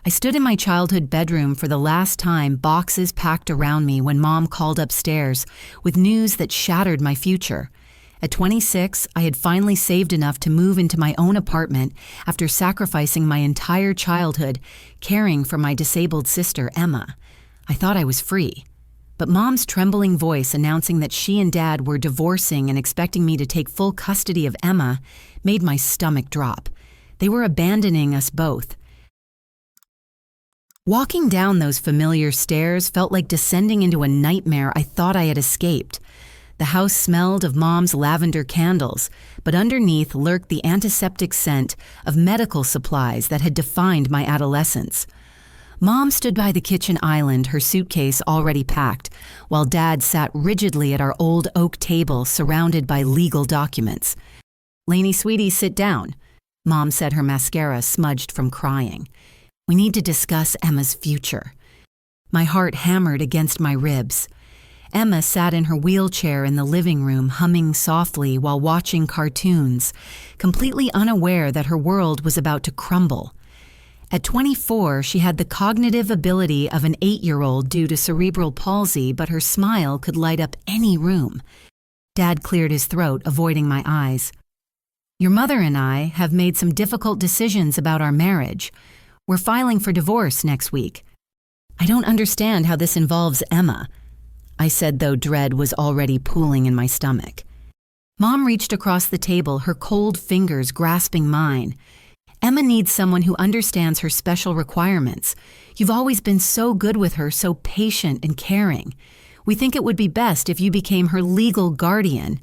I stood in my childhood bedroom for the last time, boxes packed around me, when Mom called upstairs with news that shattered my future. At 26, I had finally saved enough to move into my own apartment after sacrificing my entire childhood caring for my disabled sister, Emma. I thought I was free. But Mom's trembling voice announcing that she and Dad were divorcing and expecting me to take full custody of Emma made my stomach drop. They were abandoning us both. Walking down those familiar stairs felt like descending into a nightmare I thought I had escaped. The house smelled of Mom's lavender candles, but underneath lurked the antiseptic scent of medical supplies that had defined my adolescence. Mom stood by the kitchen island, her suitcase already packed, while Dad sat rigidly at our old oak table surrounded by legal documents. "Lainey, sweetie, sit down," Mom said, her mascara smudged from crying. "We need to discuss Emma's future." My heart hammered against my ribs. Emma sat in her wheelchair in the living room, humming softly while watching cartoons, completely unaware that her world was about to crumble. At 24, she had the cognitive ability of an 8-year-old due to cerebral palsy, but her smile could light up any room. Dad cleared his throat, avoiding my eyes. "Your mother and I have made some difficult decisions about our marriage. We're filing for divorce next week." "I don't understand how this involves Emma," I said, though dread was already pooling in my stomach. Mom reached across the table, her cold fingers grasping mine. "Emma needs someone who understands her special requirements. You've always been so good with her, so patient and caring. We think it would be best if you became her legal guardian."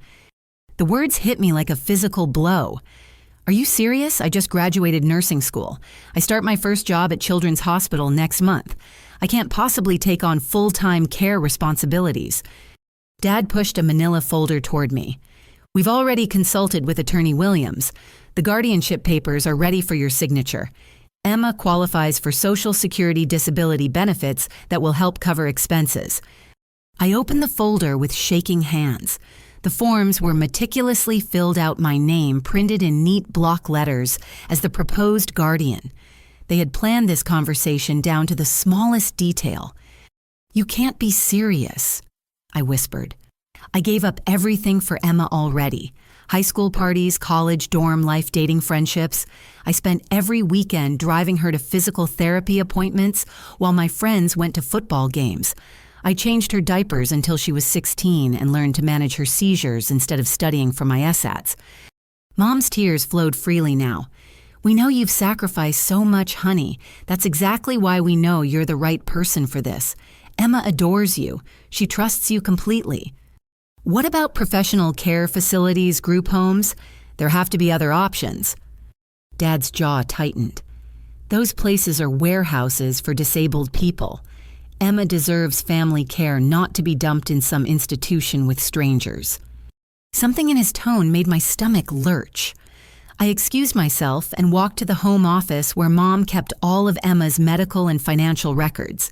The words hit me like a physical blow. "Are you serious? I just graduated nursing school. I start my first job at Children's Hospital next month. I can't possibly take on full-time care responsibilities." Dad pushed a manila folder toward me. "We've already consulted with Attorney Williams. The guardianship papers are ready for your signature. Emma qualifies for Social Security disability benefits that will help cover expenses." I opened the folder with shaking hands. The forms were meticulously filled out, my name printed in neat block letters as the proposed guardian. They had planned this conversation down to the smallest detail. "You can't be serious," I whispered. "I gave up everything for Emma already. High school parties, college, dorm life, dating friendships. I spent every weekend driving her to physical therapy appointments while my friends went to football games. I changed her diapers until she was 16 and learned to manage her seizures instead of studying for my SATs. Mom's tears flowed freely now. "We know you've sacrificed so much, honey. That's exactly why we know you're the right person for this. Emma adores you. She trusts you completely." "What about professional care facilities, group homes? There have to be other options." Dad's jaw tightened. "Those places are warehouses for disabled people. Emma deserves family care, not to be dumped in some institution with strangers." Something in his tone made my stomach lurch. I excused myself and walked to the home office where Mom kept all of Emma's medical and financial records.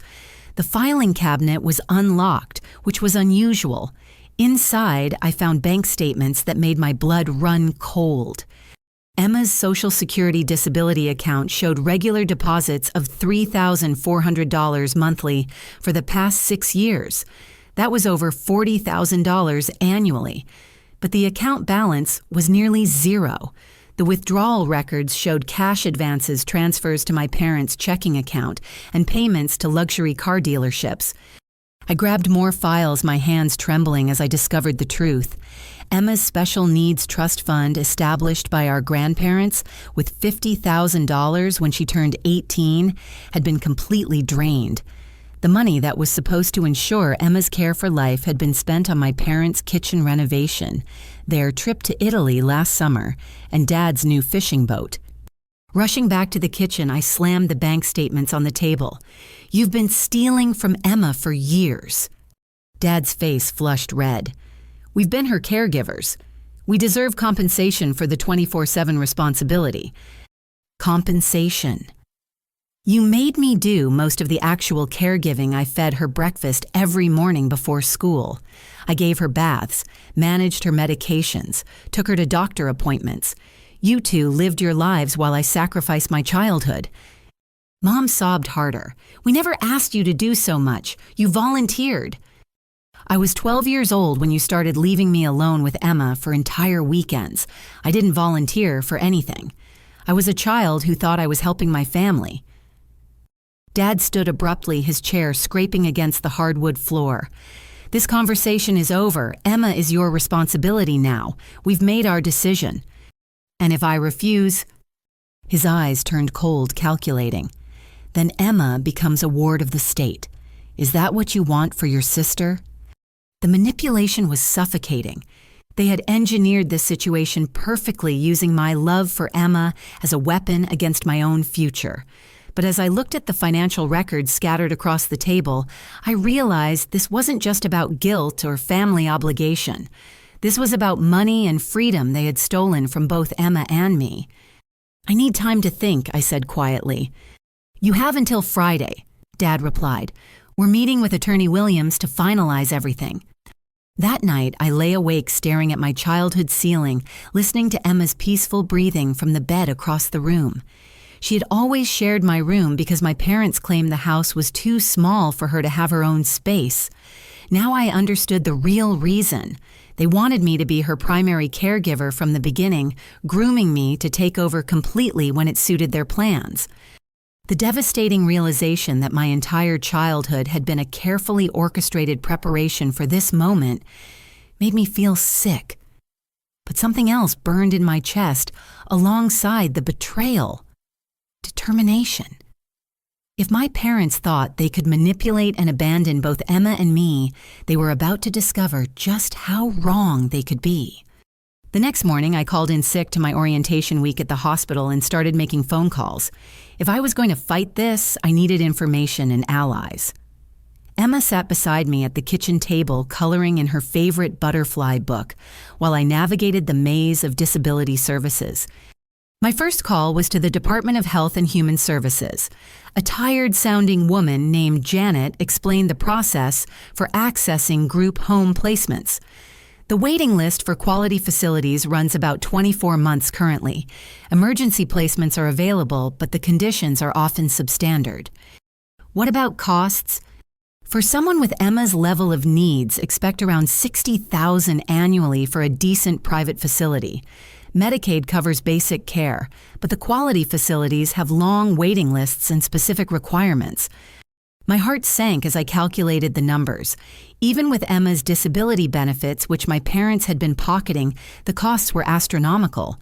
The filing cabinet was unlocked, which was unusual. Inside, I found bank statements that made my blood run cold. Emma's Social Security disability account showed regular deposits of $3,400 monthly for the past 6 years. That was over $40,000 annually. But the account balance was nearly zero. The withdrawal records showed cash advances, transfers to my parents' checking account, and payments to luxury car dealerships. I grabbed more files, my hands trembling as I discovered the truth. Emma's Special Needs Trust Fund, established by our grandparents with $50,000 when she turned 18, had been completely drained. The money that was supposed to ensure Emma's care for life had been spent on my parents' kitchen renovation, their trip to Italy last summer, and Dad's new fishing boat. Rushing back to the kitchen, I slammed the bank statements on the table. "You've been stealing from Emma for years." Dad's face flushed red. "We've been her caregivers. We deserve compensation for the 24/7 responsibility." Compensation. "You made me do most of the actual caregiving. I fed her breakfast every morning before school. I gave her baths, managed her medications, took her to doctor appointments. You two lived your lives while I sacrificed my childhood." Mom sobbed harder. "We never asked you to do so much. You volunteered." "I was 12 years old when you started leaving me alone with Emma for entire weekends. I didn't volunteer for anything. I was a child who thought I was helping my family." Dad stood abruptly, his chair scraping against the hardwood floor. "This conversation is over. Emma is your responsibility now. We've made our decision. And if I refuse—" His eyes turned cold, calculating. "Then Emma becomes a ward of the state. Is that what you want for your sister?" The manipulation was suffocating. They had engineered this situation perfectly, using my love for Emma as a weapon against my own future. But as I looked at the financial records scattered across the table, I realized this wasn't just about guilt or family obligation. This was about money and freedom they had stolen from both Emma and me. "I need time to think," I said quietly. "You have until Friday," Dad replied. "We're meeting with Attorney Williams to finalize everything." That night, I lay awake staring at my childhood ceiling, listening to Emma's peaceful breathing from the bed across the room. She had always shared my room because my parents claimed the house was too small for her to have her own space. Now I understood the real reason. They wanted me to be her primary caregiver from the beginning, grooming me to take over completely when it suited their plans. The devastating realization that my entire childhood had been a carefully orchestrated preparation for this moment made me feel sick. But something else burned in my chest alongside the betrayal: determination. If my parents thought they could manipulate and abandon both Emma and me, they were about to discover just how wrong they could be. The next morning, I called in sick to my orientation week at the hospital and started making phone calls. If I was going to fight this, I needed information and allies. Emma sat beside me at the kitchen table, coloring in her favorite butterfly book, while I navigated the maze of disability services. My first call was to the Department of Health and Human Services. A tired-sounding woman named Janet explained the process for accessing group home placements. The waiting list for quality facilities runs about 24 months currently. Emergency placements are available, but the conditions are often substandard. What about costs? For someone with Emma's level of needs, expect around $60,000 annually for a decent private facility. Medicaid covers basic care, but the quality facilities have long waiting lists and specific requirements. My heart sank as I calculated the numbers. Even with Emma's disability benefits, which my parents had been pocketing, the costs were astronomical.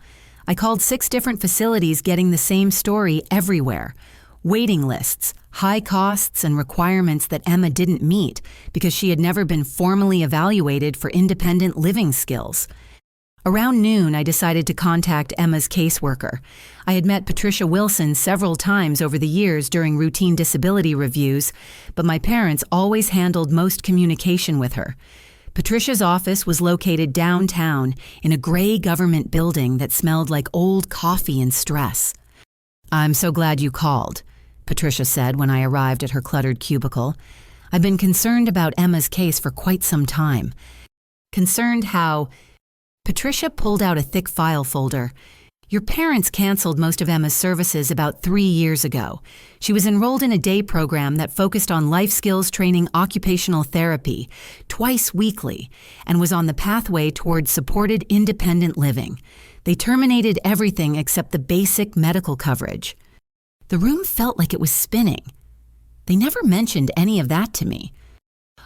I called 6 different facilities, getting the same story everywhere: waiting lists, high costs, and requirements that Emma didn't meet because she had never been formally evaluated for independent living skills. Around noon, I decided to contact Emma's caseworker. I had met Patricia Wilson several times over the years during routine disability reviews, but my parents always handled most communication with her. Patricia's office was located downtown in a gray government building that smelled like old coffee and stress. "I'm so glad you called," Patricia said when I arrived at her cluttered cubicle. "I've been concerned about Emma's case for quite some time. Concerned how—" Patricia pulled out a thick file folder. "Your parents canceled most of Emma's services about 3 years ago. She was enrolled in a day program that focused on life skills training, occupational therapy, twice weekly, and was on the pathway towards supported independent living. They terminated everything except the basic medical coverage." The room felt like it was spinning. They never mentioned any of that to me.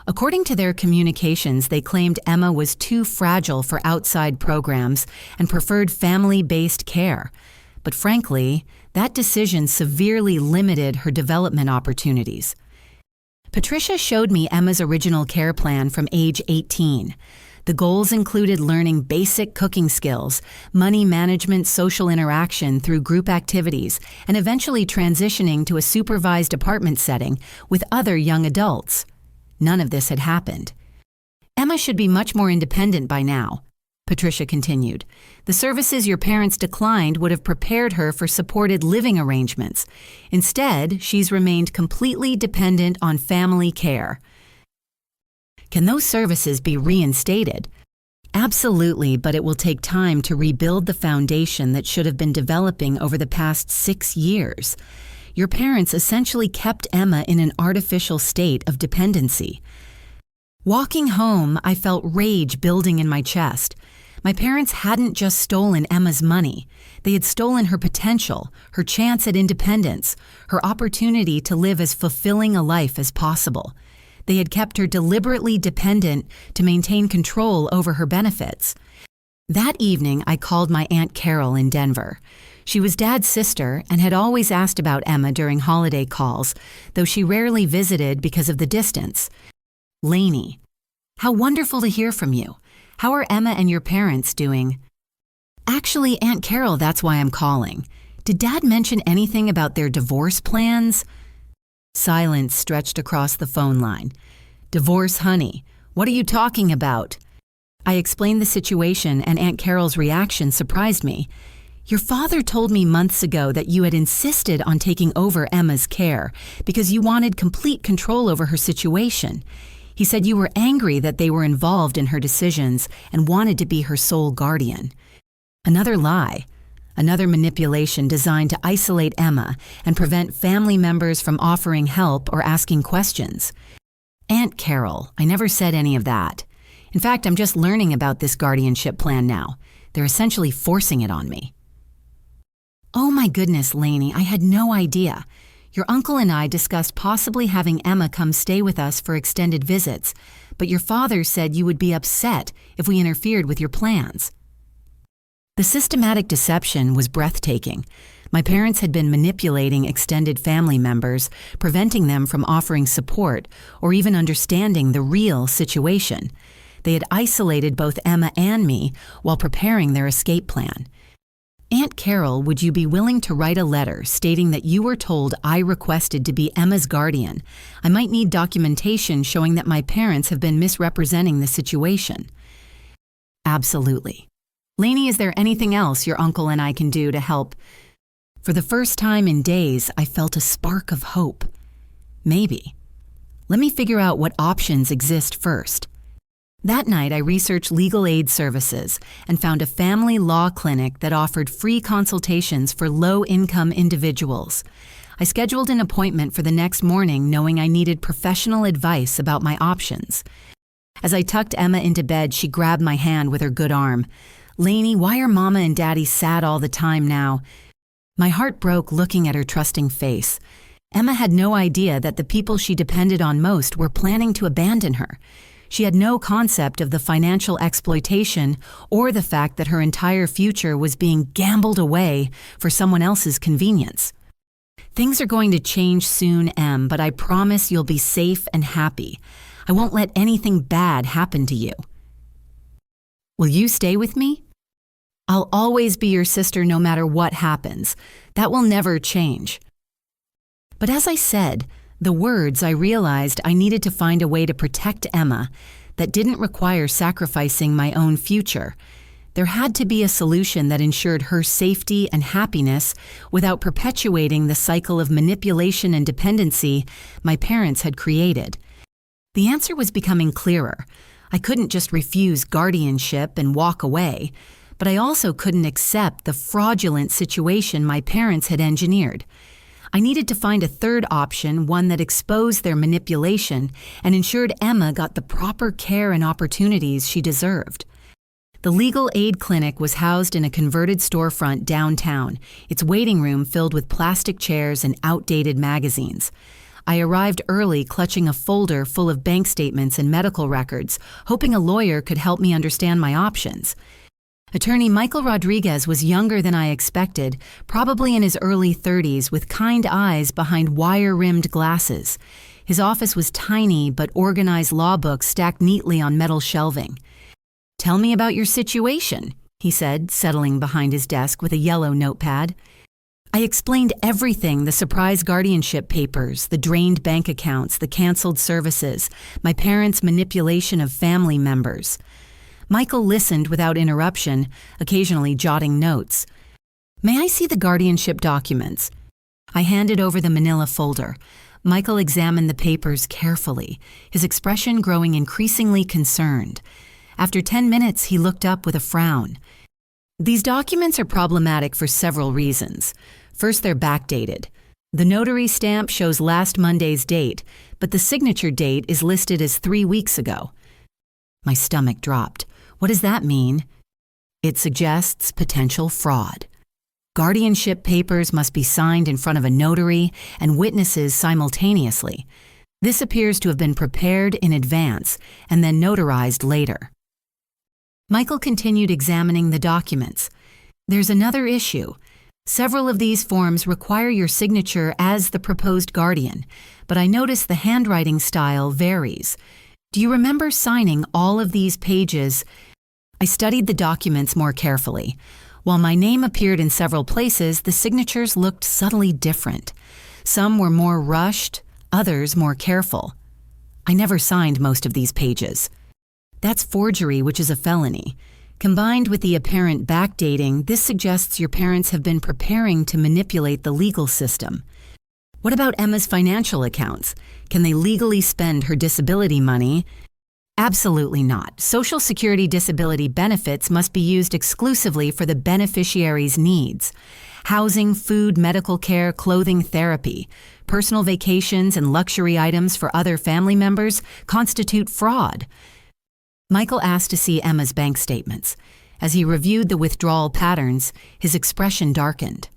According to their communications, they claimed Emma was too fragile for outside programs and preferred family-based care. But frankly, that decision severely limited her development opportunities. Patricia showed me Emma's original care plan from age 18. The goals included learning basic cooking skills, money management, social interaction through group activities, and eventually transitioning to a supervised apartment setting with other young adults. None of this had happened. "Emma should be much more independent by now," Patricia continued. "The services your parents declined would have prepared her for supported living arrangements. Instead, she's remained completely dependent on family care." "Can those services be reinstated?" "Absolutely, but it will take time to rebuild the foundation that should have been developing over the past 6 years. Your parents essentially kept Emma in an artificial state of dependency. Walking home, I felt rage building in my chest. My parents hadn't just stolen Emma's money. They had stolen her potential, her chance at independence, her opportunity to live as fulfilling a life as possible. They had kept her deliberately dependent to maintain control over her benefits. That evening, I called my Aunt Carol in Denver. She was Dad's sister and had always asked about Emma during holiday calls, though she rarely visited because of the distance. Lainey, how wonderful to hear from you. How are Emma and your parents doing? Actually, Aunt Carol, that's why I'm calling. Did Dad mention anything about their divorce plans? Silence stretched across the phone line. Divorce, honey. What are you talking about? I explained the situation, and Aunt Carol's reaction surprised me. Your father told me months ago that you had insisted on taking over Emma's care because you wanted complete control over her situation. He said you were angry that they were involved in her decisions and wanted to be her sole guardian. Another lie. Another manipulation designed to isolate Emma and prevent family members from offering help or asking questions. Aunt Carol, I never said any of that. In fact, I'm just learning about this guardianship plan now. They're essentially forcing it on me. Oh my goodness, Lainey, I had no idea. Your uncle and I discussed possibly having Emma come stay with us for extended visits, but your father said you would be upset if we interfered with your plans. The systematic deception was breathtaking. My parents had been manipulating extended family members, preventing them from offering support or even understanding the real situation. They had isolated both Emma and me while preparing their escape plan. Aunt Carol, would you be willing to write a letter stating that you were told I requested to be Emma's guardian? I might need documentation showing that my parents have been misrepresenting the situation. Absolutely. Lainey, is there anything else your uncle and I can do to help? For the first time in days, I felt a spark of hope. Maybe. Let me figure out what options exist first. That night, I researched legal aid services and found a family law clinic that offered free consultations for low-income individuals. I scheduled an appointment for the next morning knowing I needed professional advice about my options. As I tucked Emma into bed, she grabbed my hand with her good arm. Lainey, why are Mama and Daddy sad all the time now? My heart broke looking at her trusting face. Emma had no idea that the people she depended on most were planning to abandon her. She had no concept of the financial exploitation or the fact that her entire future was being gambled away for someone else's convenience. Things are going to change soon, Em, but I promise you'll be safe and happy. I won't let anything bad happen to you. Will you stay with me? I'll always be your sister no matter what happens. That will never change. But as I said, the words, I realized I needed to find a way to protect Emma that didn't require sacrificing my own future. There had to be a solution that ensured her safety and happiness without perpetuating the cycle of manipulation and dependency my parents had created. The answer was becoming clearer. I couldn't just refuse guardianship and walk away, but I also couldn't accept the fraudulent situation my parents had engineered. I needed to find a third option, one that exposed their manipulation and ensured Emma got the proper care and opportunities she deserved. The legal aid clinic was housed in a converted storefront downtown, its waiting room filled with plastic chairs and outdated magazines. I arrived early, clutching a folder full of bank statements and medical records, hoping a lawyer could help me understand my options. Attorney Michael Rodriguez was younger than I expected, probably in his early 30s, with kind eyes behind wire-rimmed glasses. His office was tiny but organized law books stacked neatly on metal shelving. "Tell me about your situation," he said, settling behind his desk with a yellow notepad. I explained everything: the surprise guardianship papers, the drained bank accounts, the canceled services, my parents' manipulation of family members. Michael listened without interruption, occasionally jotting notes. "May I see the guardianship documents?" I handed over the manila folder. Michael examined the papers carefully, his expression growing increasingly concerned. After 10 minutes, he looked up with a frown. "These documents are problematic for several reasons. First, they're backdated. The notary stamp shows last Monday's date, but the signature date is listed as 3 weeks ago. My stomach dropped. What does that mean? It suggests potential fraud. Guardianship papers must be signed in front of a notary and witnesses simultaneously. This appears to have been prepared in advance and then notarized later. Michael continued examining the documents. There's another issue. Several of these forms require your signature as the proposed guardian, but I notice the handwriting style varies. Do you remember signing all of these pages? I studied the documents more carefully. While my name appeared in several places, the signatures looked subtly different. Some were more rushed, others more careful. I never signed most of these pages. That's forgery, which is a felony. Combined with the apparent backdating, this suggests your parents have been preparing to manipulate the legal system. What about Emma's financial accounts? Can they legally spend her disability money? Absolutely not. Social Security disability benefits must be used exclusively for the beneficiary's needs. Housing, food, medical care, clothing, therapy, personal vacations, and luxury items for other family members constitute fraud. Michael asked to see Emma's bank statements. As he reviewed the withdrawal patterns, his expression darkened.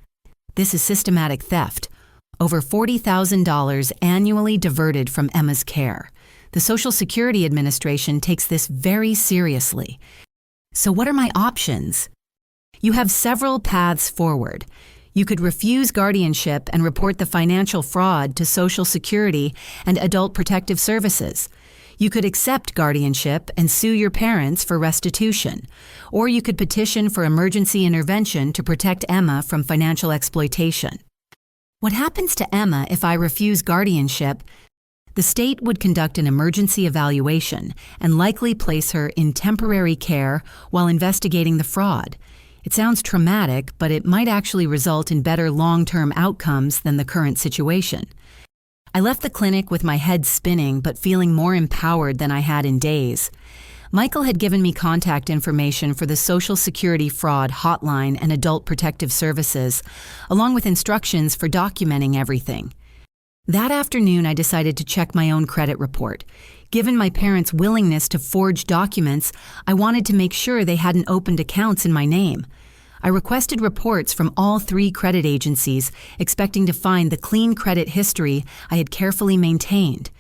This is systematic theft. Over $40,000 annually diverted from Emma's care. The Social Security Administration takes this very seriously. So what are my options? You have several paths forward. You could refuse guardianship and report the financial fraud to Social Security and Adult Protective Services. You could accept guardianship and sue your parents for restitution. Or you could petition for emergency intervention to protect Emma from financial exploitation. What happens to Emma if I refuse guardianship? The state would conduct an emergency evaluation and likely place her in temporary care while investigating the fraud. It sounds traumatic, but it might actually result in better long-term outcomes than the current situation. I left the clinic with my head spinning but feeling more empowered than I had in days. Michael had given me contact information for the Social Security Fraud Hotline and Adult Protective Services, along with instructions for documenting everything. That afternoon, I decided to check my own credit report. Given my parents' willingness to forge documents, I wanted to make sure they hadn't opened accounts in my name. I requested reports from all 3 credit agencies, expecting to find the clean credit history I had carefully maintained.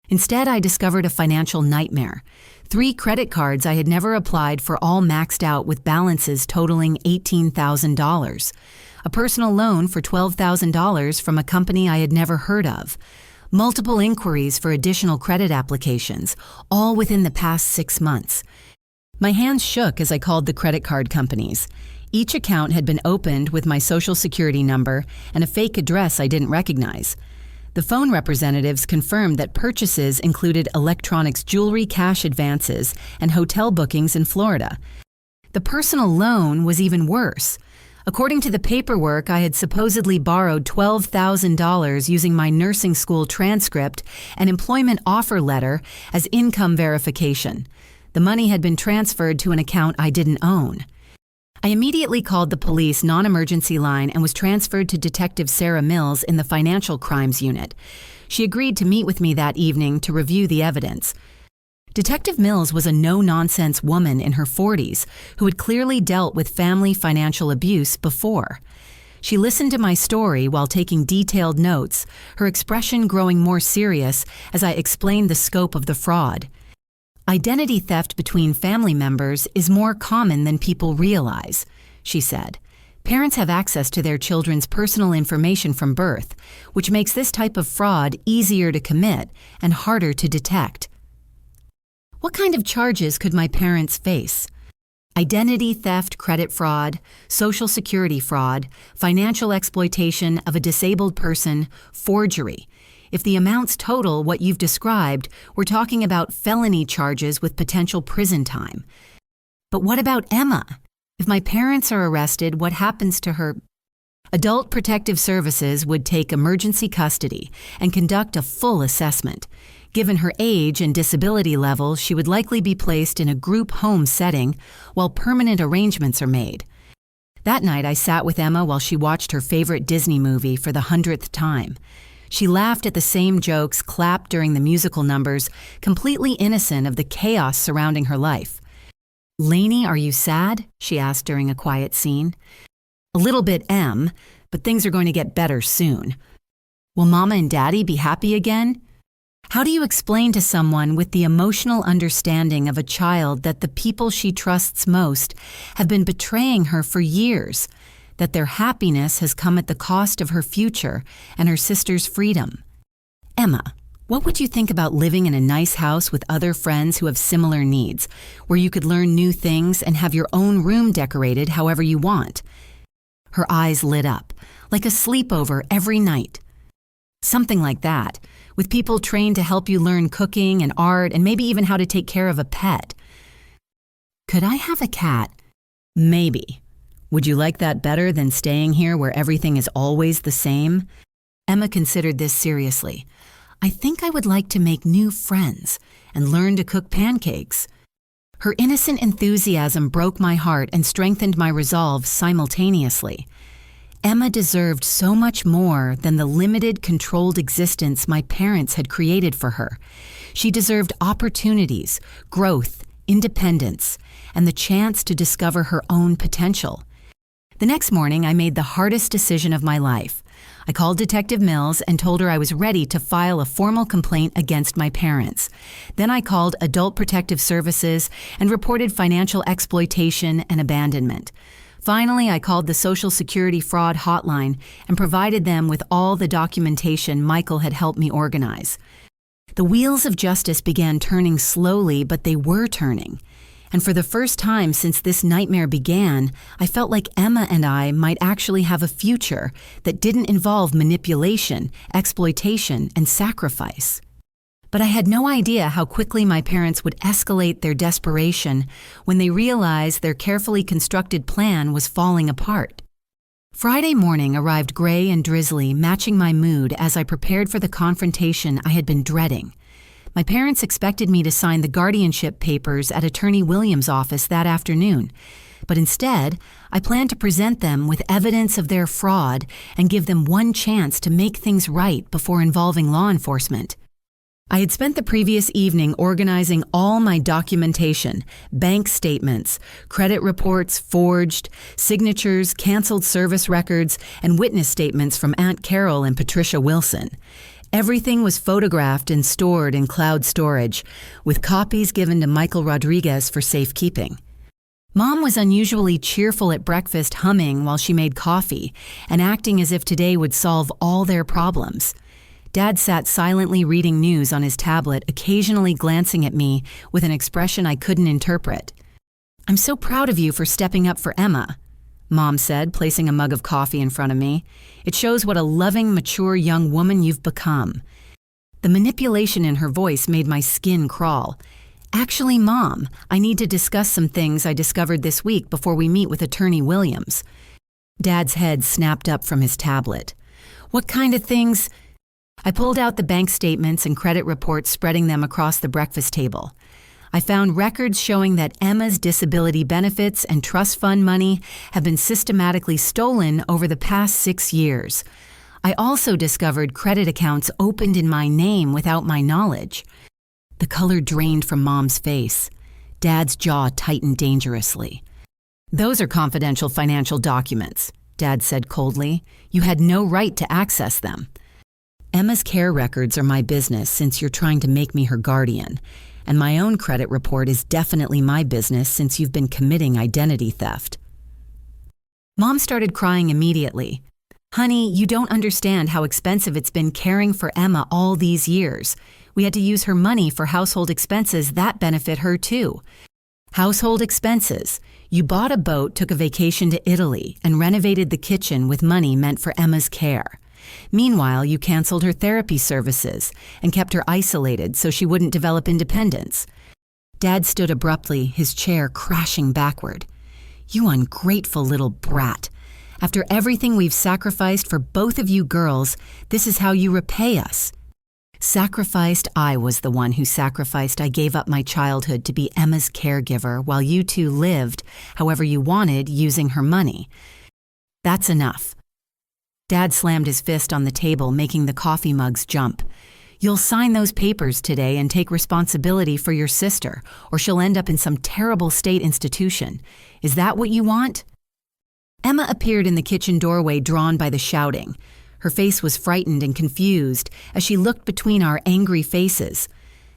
Instead, I discovered a financial nightmare. 3 credit cards I had never applied for all maxed out with balances totaling $18,000. A personal loan for $12,000 from a company I had never heard of. Multiple inquiries for additional credit applications, all within the past 6 months. My hands shook as I called the credit card companies. Each account had been opened with my Social Security number and a fake address I didn't recognize. The phone representatives confirmed that purchases included electronics jewelry cash advances and hotel bookings in Florida. The personal loan was even worse. According to the paperwork, I had supposedly borrowed $12,000 using my nursing school transcript and employment offer letter as income verification. The money had been transferred to an account I didn't own. I immediately called the police non-emergency line and was transferred to Detective Sarah Mills in the Financial Crimes Unit. She agreed to meet with me that evening to review the evidence. Detective Mills was a no-nonsense woman in her 40s who had clearly dealt with family financial abuse before. She listened to my story while taking detailed notes, her expression growing more serious as I explained the scope of the fraud. Identity theft between family members is more common than people realize, she said. Parents have access to their children's personal information from birth, which makes this type of fraud easier to commit and harder to detect. What kind of charges could my parents face? Identity theft, credit fraud, Social Security fraud, financial exploitation of a disabled person, forgery. If the amounts total what you've described, we're talking about felony charges with potential prison time. But what about Emma? If my parents are arrested, what happens to her? Adult Protective Services would take emergency custody and conduct a full assessment. Given her age and disability level, she would likely be placed in a group home setting while permanent arrangements are made. That night, I sat with Emma while she watched her favorite Disney movie for the 100th time. She laughed at the same jokes, clapped during the musical numbers, completely innocent of the chaos surrounding her life. "Lainey, are you sad?" she asked during a quiet scene. "A little bit, Em, but things are going to get better soon." "Will Mama and Daddy be happy again?" How do you explain to someone with the emotional understanding of a child that the people she trusts most have been betraying her for years, that their happiness has come at the cost of her future and her sister's freedom? "Emma, what would you think about living in a nice house with other friends who have similar needs, where you could learn new things and have your own room decorated however you want?" Her eyes lit up, like a sleepover every night. "Something like that, with people trained to help you learn cooking and art and maybe even how to take care of a pet." "Could I have a cat?" "Maybe. Would you like that better than staying here where everything is always the same?" Emma considered this seriously. "I think I would like to make new friends and learn to cook pancakes." Her innocent enthusiasm broke my heart and strengthened my resolve simultaneously. Emma deserved so much more than the limited, controlled existence my parents had created for her. She deserved opportunities, growth, independence, and the chance to discover her own potential. The next morning, I made the hardest decision of my life. I called Detective Mills and told her I was ready to file a formal complaint against my parents. Then I called Adult Protective Services and reported financial exploitation and abandonment. Finally, I called the Social Security fraud hotline and provided them with all the documentation Michael had helped me organize. The wheels of justice began turning slowly, but they were turning. And for the first time since this nightmare began, I felt like Emma and I might actually have a future that didn't involve manipulation, exploitation, and sacrifice. But I had no idea how quickly my parents would escalate their desperation when they realized their carefully constructed plan was falling apart. Friday morning arrived gray and drizzly, matching my mood as I prepared for the confrontation I had been dreading. My parents expected me to sign the guardianship papers at Attorney Williams' office that afternoon, but instead, I planned to present them with evidence of their fraud and give them one chance to make things right before involving law enforcement. I had spent the previous evening organizing all my documentation, bank statements, credit reports forged, signatures, canceled service records, and witness statements from Aunt Carol and Patricia Wilson. Everything was photographed and stored in cloud storage, with copies given to Michael Rodriguez for safekeeping. Mom was unusually cheerful at breakfast, humming while she made coffee and acting as if today would solve all their problems. Dad sat silently reading news on his tablet, occasionally glancing at me with an expression I couldn't interpret. "I'm so proud of you for stepping up for Emma," Mom said, placing a mug of coffee in front of me. "It shows what a loving, mature young woman you've become." The manipulation in her voice made my skin crawl. "Actually, Mom, I need to discuss some things I discovered this week before we meet with Attorney Williams." Dad's head snapped up from his tablet. "What kind of things?" I pulled out the bank statements and credit reports, spreading them across the breakfast table. I found records showing that Emma's disability benefits and trust fund money have been systematically stolen over the past 6 years. I also discovered credit accounts opened in my name without my knowledge. The color drained from Mom's face. Dad's jaw tightened dangerously. "Those are confidential financial documents," Dad said coldly. "You had no right to access them." "Emma's care records are my business since you're trying to make me her guardian, and my own credit report is definitely my business since you've been committing identity theft." Mom started crying immediately. "Honey, you don't understand how expensive it's been caring for Emma all these years. We had to use her money for household expenses that benefit her too." "Household expenses. You bought a boat, took a vacation to Italy, and renovated the kitchen with money meant for Emma's care. Meanwhile, you canceled her therapy services and kept her isolated so she wouldn't develop independence." Dad stood abruptly, his chair crashing backward. "You ungrateful little brat. After everything we've sacrificed for both of you girls, this is how you repay us." Sacrificed, I was the one who sacrificed. I gave up my childhood to be Emma's caregiver while you two lived, however you wanted, using her money. That's enough. Dad slammed his fist on the table, making the coffee mugs jump. You'll sign those papers today and take responsibility for your sister, or she'll end up in some terrible state institution. Is that what you want? Emma appeared in the kitchen doorway, drawn by the shouting. Her face was frightened and confused as she looked between our angry faces.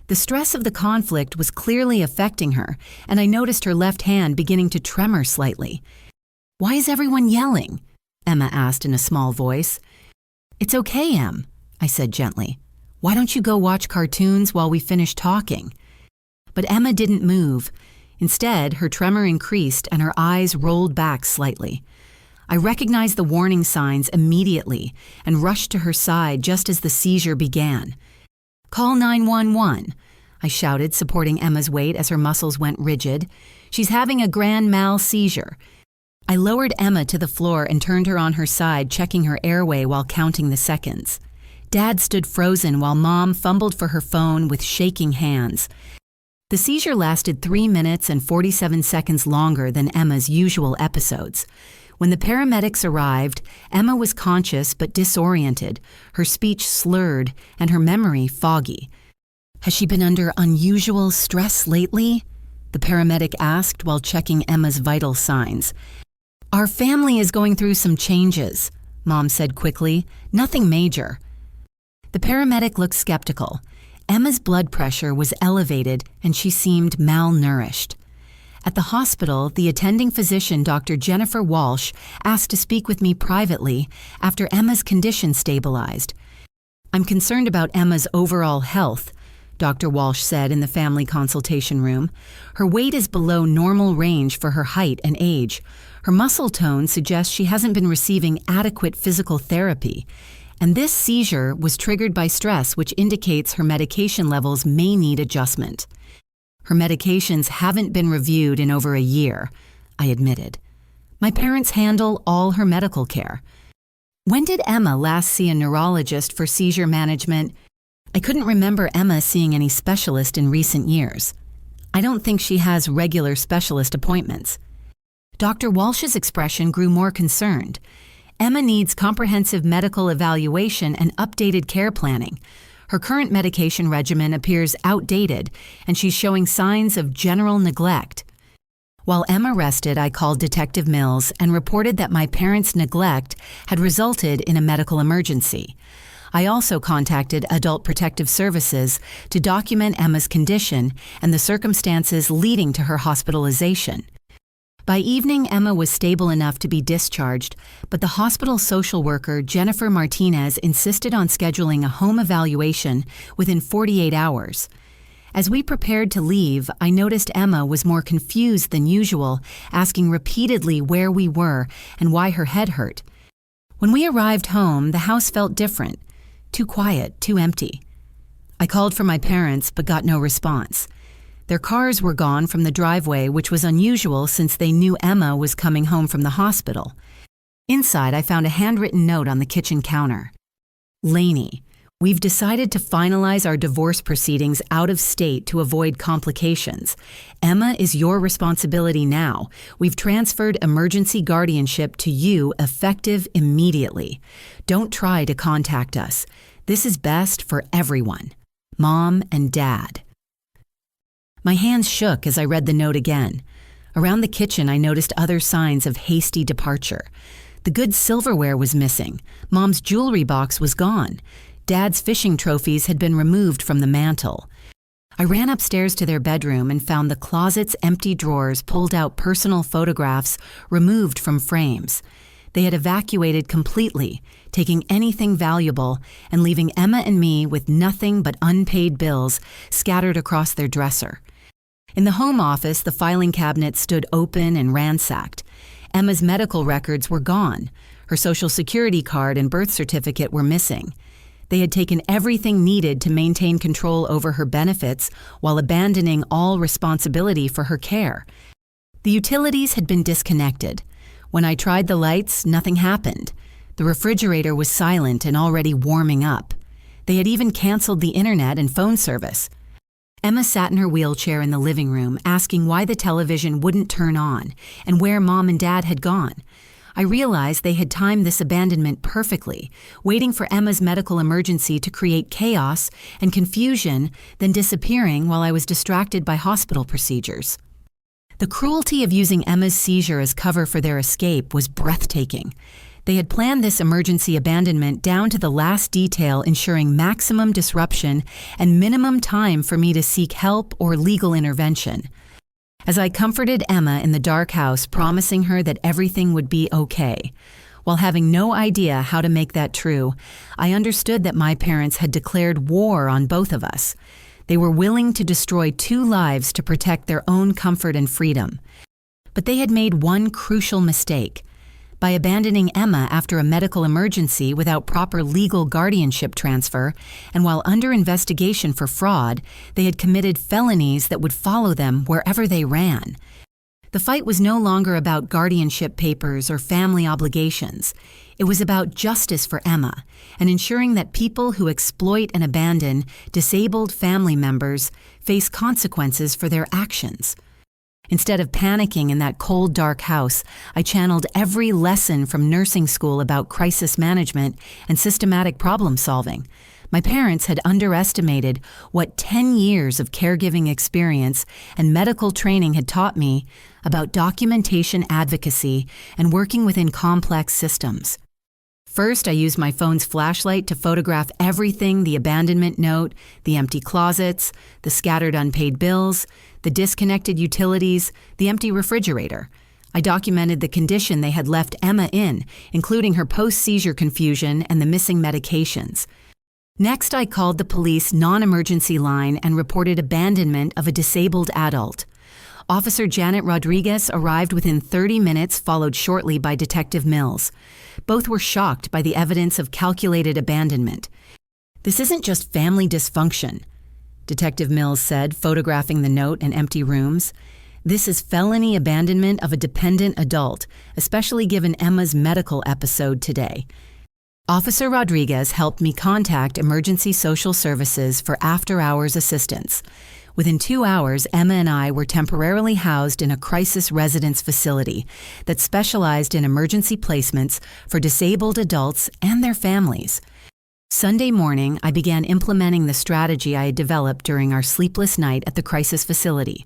The stress of the conflict was clearly affecting her, and I noticed her left hand beginning to tremor slightly. Why is everyone yelling? Emma asked in a small voice. It's okay, Em, I said gently. Why don't you go watch cartoons while we finish talking? But Emma didn't move. Instead, her tremor increased and her eyes rolled back slightly. I recognized the warning signs immediately and rushed to her side just as the seizure began. Call 911, I shouted, supporting Emma's weight as her muscles went rigid. She's having a grand mal seizure. I lowered Emma to the floor and turned her on her side, checking her airway while counting the seconds. Dad stood frozen while Mom fumbled for her phone with shaking hands. The seizure lasted 3 minutes and 47 seconds longer than Emma's usual episodes. When the paramedics arrived, Emma was conscious but disoriented, her speech slurred, and her memory foggy. Has she been under unusual stress lately? The paramedic asked while checking Emma's vital signs. Our family is going through some changes, Mom said quickly. Nothing major. The paramedic looked skeptical. Emma's blood pressure was elevated and she seemed malnourished. At the hospital, the attending physician, Dr. Jennifer Walsh, asked to speak with me privately after Emma's condition stabilized. I'm concerned about Emma's overall health, Dr. Walsh said in the family consultation room. Her weight is below normal range for her height and age. Her muscle tone suggests she hasn't been receiving adequate physical therapy. And this seizure was triggered by stress, which indicates her medication levels may need adjustment. Her medications haven't been reviewed in over a year, I admitted. My parents handle all her medical care. When did Emma last see a neurologist for seizure management? I couldn't remember Emma seeing any specialist in recent years. I don't think she has regular specialist appointments. Dr. Walsh's expression grew more concerned. Emma needs comprehensive medical evaluation and updated care planning. Her current medication regimen appears outdated, and she's showing signs of general neglect. While Emma rested, I called Detective Mills and reported that my parents' neglect had resulted in a medical emergency. I also contacted Adult Protective Services to document Emma's condition and the circumstances leading to her hospitalization. By evening, Emma was stable enough to be discharged, but the hospital social worker, Jennifer Martinez, insisted on scheduling a home evaluation within 48 hours. As we prepared to leave, I noticed Emma was more confused than usual, asking repeatedly where we were and why her head hurt. When we arrived home, the house felt different. Too quiet, too empty. I called for my parents, but got no response. Their cars were gone from the driveway, which was unusual since they knew Emma was coming home from the hospital. Inside, I found a handwritten note on the kitchen counter. Lainey, we've decided to finalize our divorce proceedings out of state to avoid complications. Emma is your responsibility now. We've transferred emergency guardianship to you effective immediately. Don't try to contact us. This is best for everyone. Mom and Dad. My hands shook as I read the note again. Around the kitchen, I noticed other signs of hasty departure. The good silverware was missing. Mom's jewelry box was gone. Dad's fishing trophies had been removed from the mantel. I ran upstairs to their bedroom and found the closet's empty drawers pulled out, personal photographs removed from frames. They had evacuated completely, taking anything valuable and leaving Emma and me with nothing but unpaid bills scattered across their dresser. In the home office, the filing cabinet stood open and ransacked. Emma's medical records were gone. Her Social Security card and birth certificate were missing. They had taken everything needed to maintain control over her benefits while abandoning all responsibility for her care. The utilities had been disconnected. When I tried the lights, nothing happened. The refrigerator was silent and already warming up. They had even canceled the internet and phone service. Emma sat in her wheelchair in the living room, asking why the television wouldn't turn on and where Mom and Dad had gone. I realized they had timed this abandonment perfectly, waiting for Emma's medical emergency to create chaos and confusion, then disappearing while I was distracted by hospital procedures. The cruelty of using Emma's seizure as cover for their escape was breathtaking. They had planned this emergency abandonment down to the last detail, ensuring maximum disruption and minimum time for me to seek help or legal intervention. As I comforted Emma in the dark house, promising her that everything would be okay, while having no idea how to make that true, I understood that my parents had declared war on both of us. They were willing to destroy 2 lives to protect their own comfort and freedom. But they had made one crucial mistake. By abandoning Emma after a medical emergency without proper legal guardianship transfer, and while under investigation for fraud, they had committed felonies that would follow them wherever they ran. The fight was no longer about guardianship papers or family obligations. It was about justice for Emma and ensuring that people who exploit and abandon disabled family members face consequences for their actions. Instead of panicking in that cold, dark house, I channeled every lesson from nursing school about crisis management and systematic problem solving. My parents had underestimated what 10 years of caregiving experience and medical training had taught me about documentation advocacy and working within complex systems. First, I used my phone's flashlight to photograph everything: the abandonment note, the empty closets, the scattered unpaid bills, the disconnected utilities, the empty refrigerator. I documented the condition they had left Emma in, including her post-seizure confusion and the missing medications. Next, I called the police non-emergency line and reported abandonment of a disabled adult. Officer Janet Rodriguez arrived within 30 minutes, followed shortly by Detective Mills. Both were shocked by the evidence of calculated abandonment. "This isn't just family dysfunction," Detective Mills said, photographing the note and empty rooms. "This is felony abandonment of a dependent adult, especially given Emma's medical episode today." Officer Rodriguez helped me contact Emergency Social Services for after-hours assistance. Within 2 hours, Emma and I were temporarily housed in a crisis residence facility that specialized in emergency placements for disabled adults and their families. Sunday morning, I began implementing the strategy I had developed during our sleepless night at the crisis facility.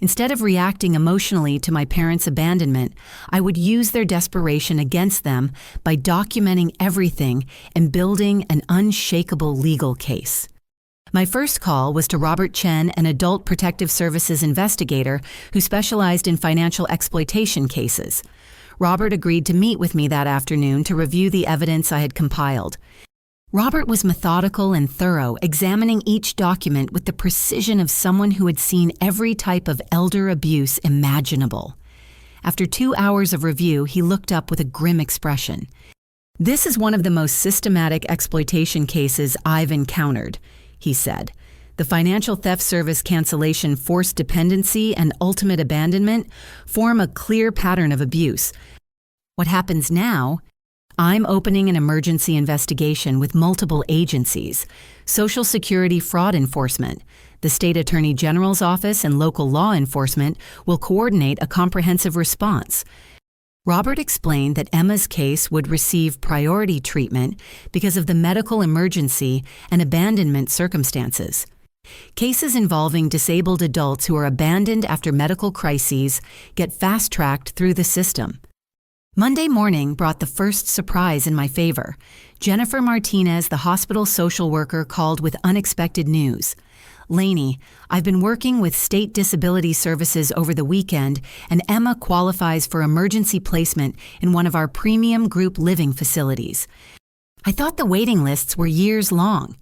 Instead of reacting emotionally to my parents' abandonment, I would use their desperation against them by documenting everything and building an unshakable legal case. My first call was to Robert Chen, an adult protective services investigator who specialized in financial exploitation cases. Robert agreed to meet with me that afternoon to review the evidence I had compiled. Robert was methodical and thorough, examining each document with the precision of someone who had seen every type of elder abuse imaginable. After 2 hours of review, he looked up with a grim expression. "This is one of the most systematic exploitation cases I've encountered," he said. "The financial theft service cancellation, forced dependency, and ultimate abandonment form a clear pattern of abuse. What happens now? I'm opening an emergency investigation with multiple agencies: Social Security fraud enforcement. The State Attorney General's office and local law enforcement will coordinate a comprehensive response." Robert explained that Emma's case would receive priority treatment because of the medical emergency and abandonment circumstances. Cases involving disabled adults who are abandoned after medical crises get fast-tracked through the system. Monday morning brought the first surprise in my favor. Jennifer Martinez, the hospital social worker, called with unexpected news. "Lainey, I've been working with State Disability Services over the weekend, and Emma qualifies for emergency placement in one of our premium group living facilities. I thought the waiting lists were years long.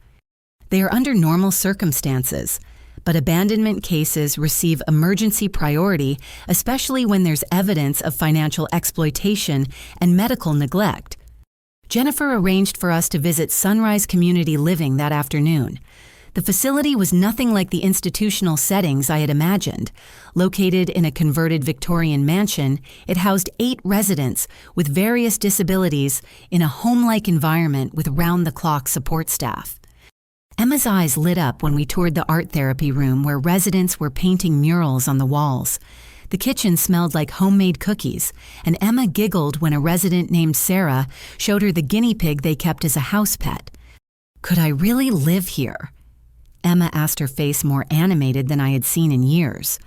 They are under normal circumstances, but abandonment cases receive emergency priority, especially when there's evidence of financial exploitation and medical neglect." Jennifer arranged for us to visit Sunrise Community Living that afternoon. The facility was nothing like the institutional settings I had imagined. Located in a converted Victorian mansion, it housed 8 residents with various disabilities in a home-like environment with round-the-clock support staff. Emma's eyes lit up when we toured the art therapy room where residents were painting murals on the walls. The kitchen smelled like homemade cookies, and Emma giggled when a resident named Sarah showed her the guinea pig they kept as a house pet. Could I really live here? Emma asked, her face more animated than I had seen in years.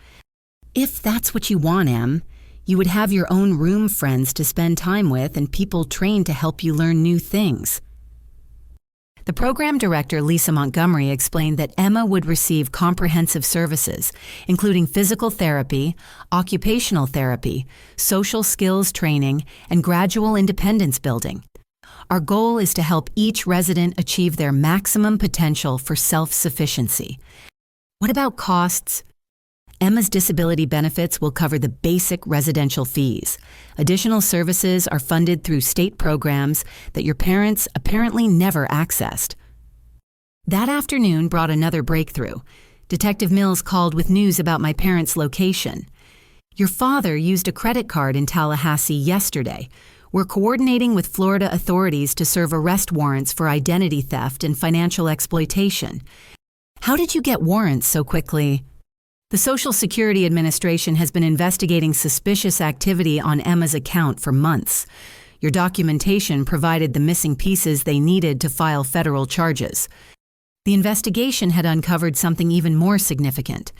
If that's what you want, Em, you would have your own room friends to spend time with and people trained to help you learn new things. The program director, Lisa Montgomery, explained that Emma would receive comprehensive services, including physical therapy, occupational therapy, social skills training, and gradual independence building. Our goal is to help each resident achieve their maximum potential for self-sufficiency. What about costs? Emma's disability benefits will cover the basic residential fees. Additional services are funded through state programs that your parents apparently never accessed. That afternoon brought another breakthrough. Detective Mills called with news about my parents' location. Your father used a credit card in Tallahassee yesterday. We're coordinating with Florida authorities to serve arrest warrants for identity theft and financial exploitation. How did you get warrants so quickly? The Social Security Administration has been investigating suspicious activity on Emma's account for months. Your documentation provided the missing pieces they needed to file federal charges. The investigation had uncovered something even more significant.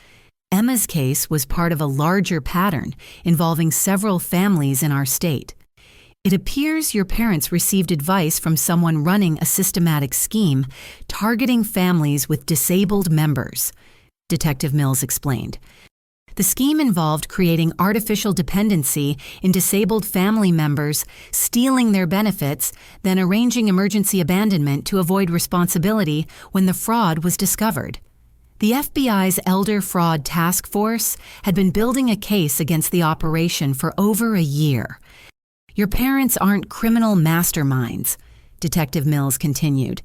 Emma's case was part of a larger pattern involving several families in our state. It appears your parents received advice from someone running a systematic scheme targeting families with disabled members. Detective Mills explained. The scheme involved creating artificial dependency in disabled family members, stealing their benefits, then arranging emergency abandonment to avoid responsibility when the fraud was discovered. The FBI's Elder Fraud Task Force had been building a case against the operation for over a year. Your parents aren't criminal masterminds, Detective Mills continued.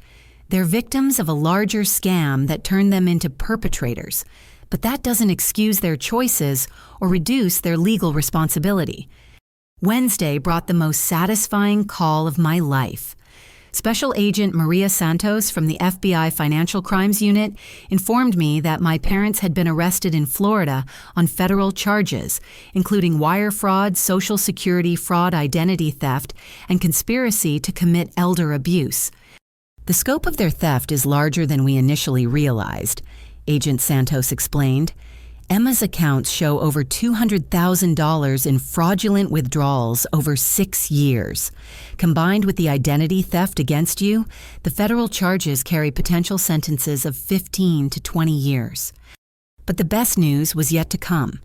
They're victims of a larger scam that turned them into perpetrators, but that doesn't excuse their choices or reduce their legal responsibility. Wednesday brought the most satisfying call of my life. Special Agent Maria Santos from the FBI Financial Crimes Unit informed me that my parents had been arrested in Florida on federal charges, including wire fraud, Social Security fraud, identity theft, and conspiracy to commit elder abuse. The scope of their theft is larger than we initially realized, Agent Santos explained. Emma's accounts show over $200,000 in fraudulent withdrawals over 6 years. Combined with the identity theft against you, the federal charges carry potential sentences of 15 to 20 years. But the best news was yet to come.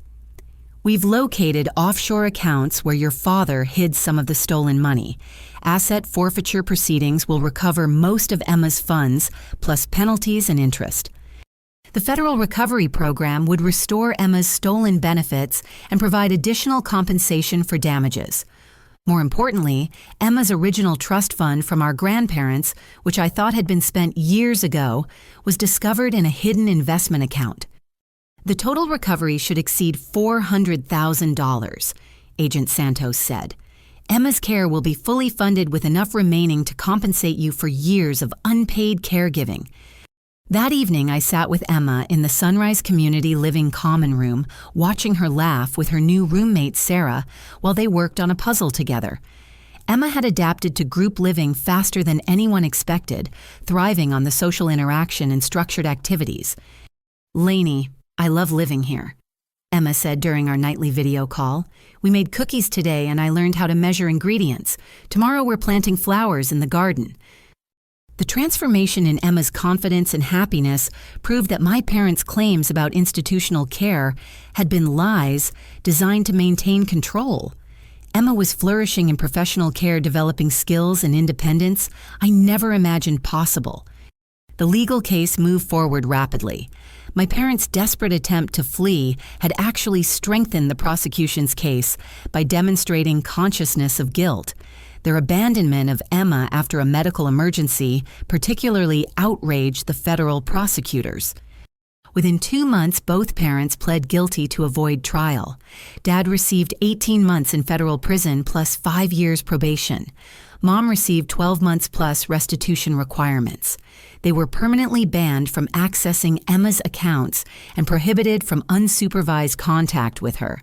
We've located offshore accounts where your father hid some of the stolen money. Asset forfeiture proceedings will recover most of Emma's funds, plus penalties and interest. The federal recovery program would restore Emma's stolen benefits and provide additional compensation for damages. More importantly, Emma's original trust fund from our grandparents, which I thought had been spent years ago, was discovered in a hidden investment account. The total recovery should exceed $400,000, Agent Santos said. Emma's care will be fully funded with enough remaining to compensate you for years of unpaid caregiving. That evening, I sat with Emma in the Sunrise Community Living Common Room, watching her laugh with her new roommate, Sarah, while they worked on a puzzle together. Emma had adapted to group living faster than anyone expected, thriving on the social interaction and structured activities. "Lainey, I love living here," Emma said during our nightly video call. "We made cookies today and I learned how to measure ingredients. Tomorrow we're planting flowers in the garden." The transformation in Emma's confidence and happiness proved that my parents' claims about institutional care had been lies designed to maintain control. Emma was flourishing in professional care, developing skills and independence I never imagined possible. The legal case moved forward rapidly. My parents' desperate attempt to flee had actually strengthened the prosecution's case by demonstrating consciousness of guilt. Their abandonment of Emma after a medical emergency particularly outraged the federal prosecutors. Within 2 months, both parents pled guilty to avoid trial. Dad received 18 months in federal prison plus 5 years probation. Mom received 12 months plus restitution requirements. They were permanently banned from accessing Emma's accounts and prohibited from unsupervised contact with her.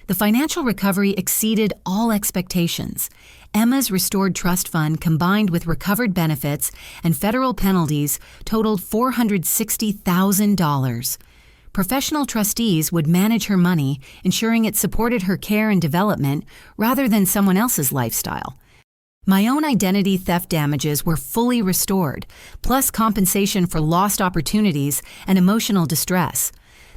The financial recovery exceeded all expectations. Emma's restored trust fund, combined with recovered benefits and federal penalties, totaled $460,000. Professional trustees would manage her money, ensuring it supported her care and development rather than someone else's lifestyle. My own identity theft damages were fully restored, plus compensation for lost opportunities and emotional distress.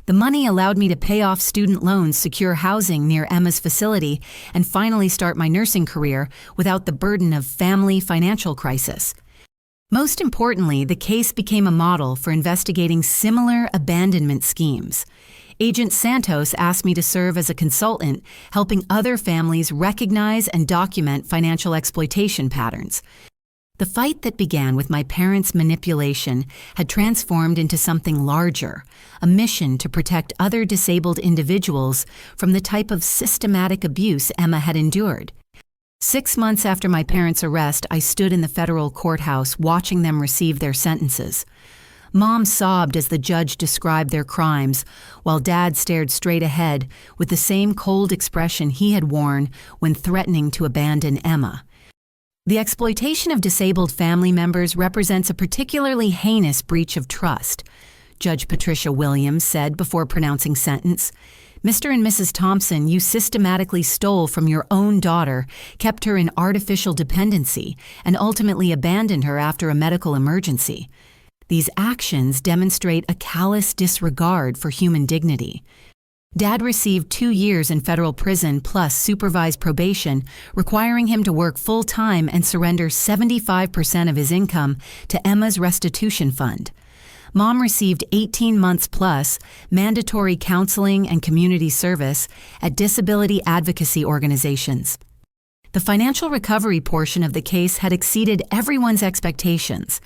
The money allowed me to pay off student loans, secure housing near Emma's facility, and finally start my nursing career without the burden of family financial crisis. Most importantly, the case became a model for investigating similar abandonment schemes. Agent Santos asked me to serve as a consultant, helping other families recognize and document financial exploitation patterns. The fight that began with my parents' manipulation had transformed into something larger, a mission to protect other disabled individuals from the type of systematic abuse Emma had endured. 6 months after my parents' arrest, I stood in the federal courthouse watching them receive their sentences. Mom sobbed as the judge described their crimes, while Dad stared straight ahead with the same cold expression he had worn when threatening to abandon Emma. The exploitation of disabled family members represents a particularly heinous breach of trust, Judge Patricia Williams said before pronouncing sentence. Mr. and Mrs. Thompson, you systematically stole from your own daughter, kept her in artificial dependency, and ultimately abandoned her after a medical emergency. These actions demonstrate a callous disregard for human dignity. Dad received 2 years in federal prison plus supervised probation, requiring him to work full-time and surrender 75% of his income to Emma's restitution fund. Mom received 18 months plus mandatory counseling and community service at disability advocacy organizations. The financial recovery portion of the case had exceeded everyone's expectations.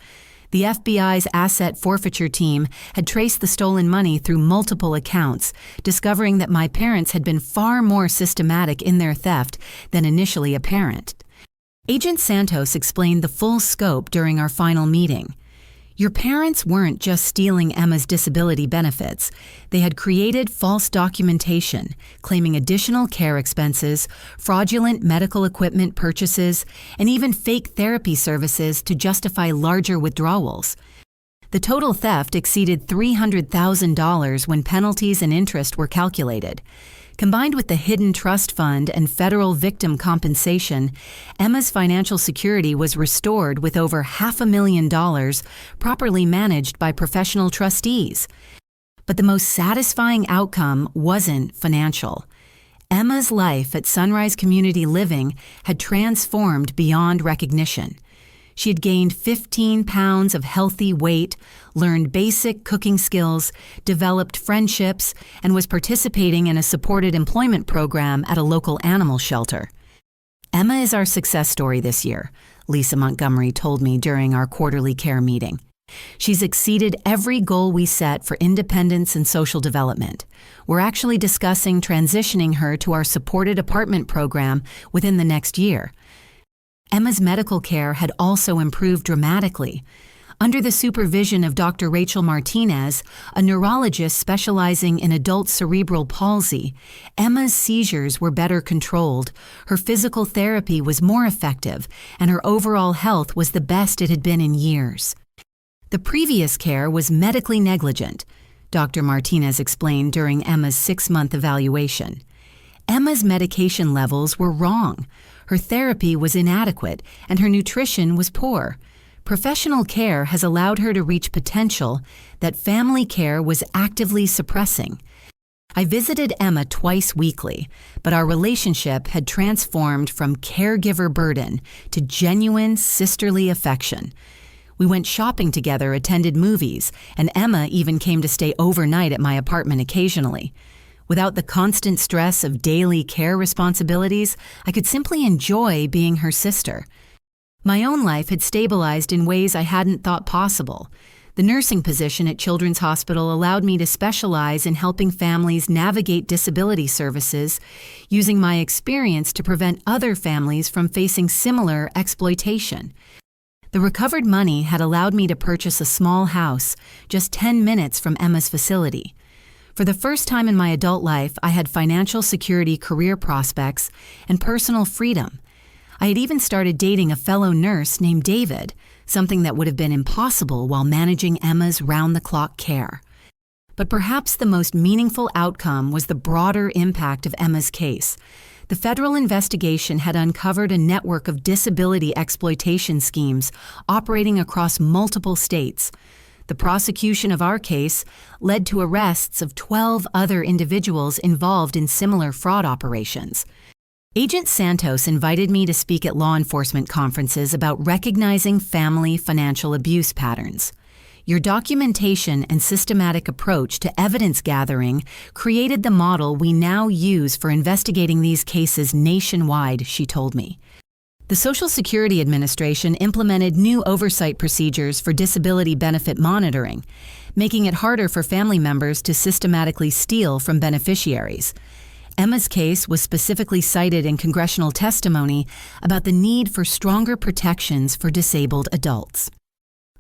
The FBI's asset forfeiture team had traced the stolen money through multiple accounts, discovering that my parents had been far more systematic in their theft than initially apparent. Agent Santos explained the full scope during our final meeting. Your parents weren't just stealing Emma's disability benefits. They had created false documentation, claiming additional care expenses, fraudulent medical equipment purchases, and even fake therapy services to justify larger withdrawals. The total theft exceeded $300,000 when penalties and interest were calculated. Combined with the hidden trust fund and federal victim compensation, Emma's financial security was restored with over $500,000 properly managed by professional trustees. But the most satisfying outcome wasn't financial. Emma's life at Sunrise Community Living had transformed beyond recognition. She had gained 15 pounds of healthy weight, learned basic cooking skills, developed friendships, and was participating in a supported employment program at a local animal shelter. Emma is our success story this year, Lisa Montgomery told me during our quarterly care meeting. She's exceeded every goal we set for independence and social development. We're actually discussing transitioning her to our supported apartment program within the next year. Emma's medical care had also improved dramatically. Under the supervision of Dr. Rachel Martinez, a neurologist specializing in adult cerebral palsy, Emma's seizures were better controlled, her physical therapy was more effective, and her overall health was the best it had been in years. The previous care was medically negligent, Dr. Martinez explained during Emma's 6-month evaluation. Emma's medication levels were wrong. Her therapy was inadequate, and her nutrition was poor. Professional care has allowed her to reach potential that family care was actively suppressing. I visited Emma twice weekly, but our relationship had transformed from caregiver burden to genuine sisterly affection. We went shopping together, attended movies, and Emma even came to stay overnight at my apartment occasionally. Without the constant stress of daily care responsibilities, I could simply enjoy being her sister. My own life had stabilized in ways I hadn't thought possible. The nursing position at Children's Hospital allowed me to specialize in helping families navigate disability services, using my experience to prevent other families from facing similar exploitation. The recovered money had allowed me to purchase a small house just 10 minutes from Emma's facility. For the first time in my adult life, I had financial security, career prospects, and personal freedom. I had even started dating a fellow nurse named David, something that would have been impossible while managing Emma's round-the-clock care. But perhaps the most meaningful outcome was the broader impact of Emma's case. The federal investigation had uncovered a network of disability exploitation schemes operating across multiple states. The prosecution of our case led to arrests of 12 other individuals involved in similar fraud operations. Agent Santos invited me to speak at law enforcement conferences about recognizing family financial abuse patterns. Your documentation and systematic approach to evidence gathering created the model we now use for investigating these cases nationwide, she told me. The Social Security Administration implemented new oversight procedures for disability benefit monitoring, making it harder for family members to systematically steal from beneficiaries. Emma's case was specifically cited in congressional testimony about the need for stronger protections for disabled adults.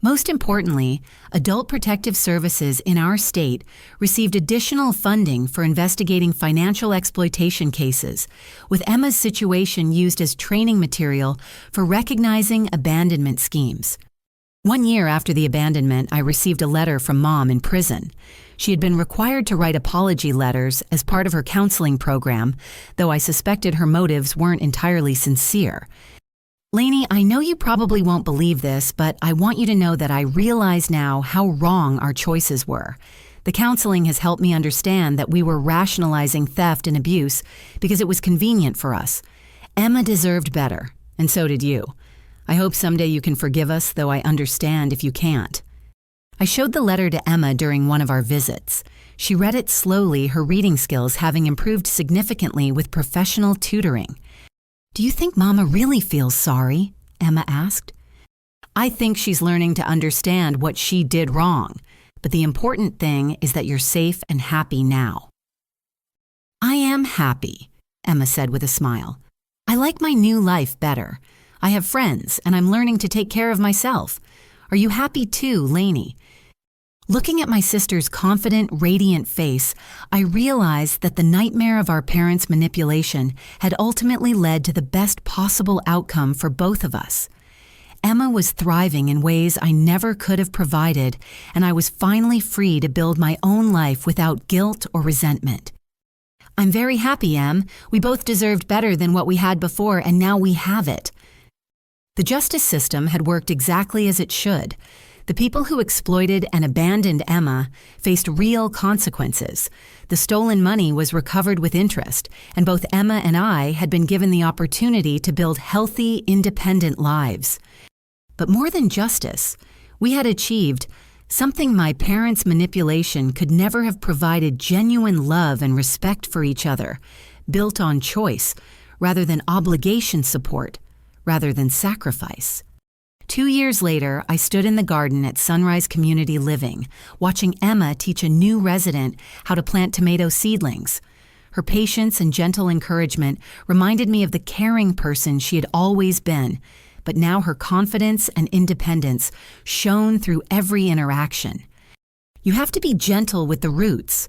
Most importantly, Adult Protective Services in our state received additional funding for investigating financial exploitation cases, with Emma's situation used as training material for recognizing abandonment schemes. 1 year after the abandonment, I received a letter from Mom in prison. She had been required to write apology letters as part of her counseling program, though I suspected her motives weren't entirely sincere. Lainey, I know you probably won't believe this, but I want you to know that I realize now how wrong our choices were. The counseling has helped me understand that we were rationalizing theft and abuse because it was convenient for us. Emma deserved better, and so did you. I hope someday you can forgive us, though I understand if you can't. I showed the letter to Emma during one of our visits. She read it slowly, her reading skills having improved significantly with professional tutoring. "Do you think Mama really feels sorry?" Emma asked. "I think she's learning to understand what she did wrong, but the important thing is that you're safe and happy now." "I am happy," Emma said with a smile. "I like my new life better. I have friends, and I'm learning to take care of myself. Are you happy too, Lainey?" Looking at my sister's confident, radiant face, I realized that the nightmare of our parents' manipulation had ultimately led to the best possible outcome for both of us. Emma was thriving in ways I never could have provided, and I was finally free to build my own life without guilt or resentment. "I'm very happy, Em. We both deserved better than what we had before, and now we have it." The justice system had worked exactly as it should. The people who exploited and abandoned Emma faced real consequences. The stolen money was recovered with interest, and both Emma and I had been given the opportunity to build healthy, independent lives. But more than justice, we had achieved something my parents' manipulation could never have provided: genuine love and respect for each other, built on choice rather than obligation, support rather than sacrifice. 2 years later, I stood in the garden at Sunrise Community Living, watching Emma teach a new resident how to plant tomato seedlings. Her patience and gentle encouragement reminded me of the caring person she had always been, but now her confidence and independence shone through every interaction. "You have to be gentle with the roots,"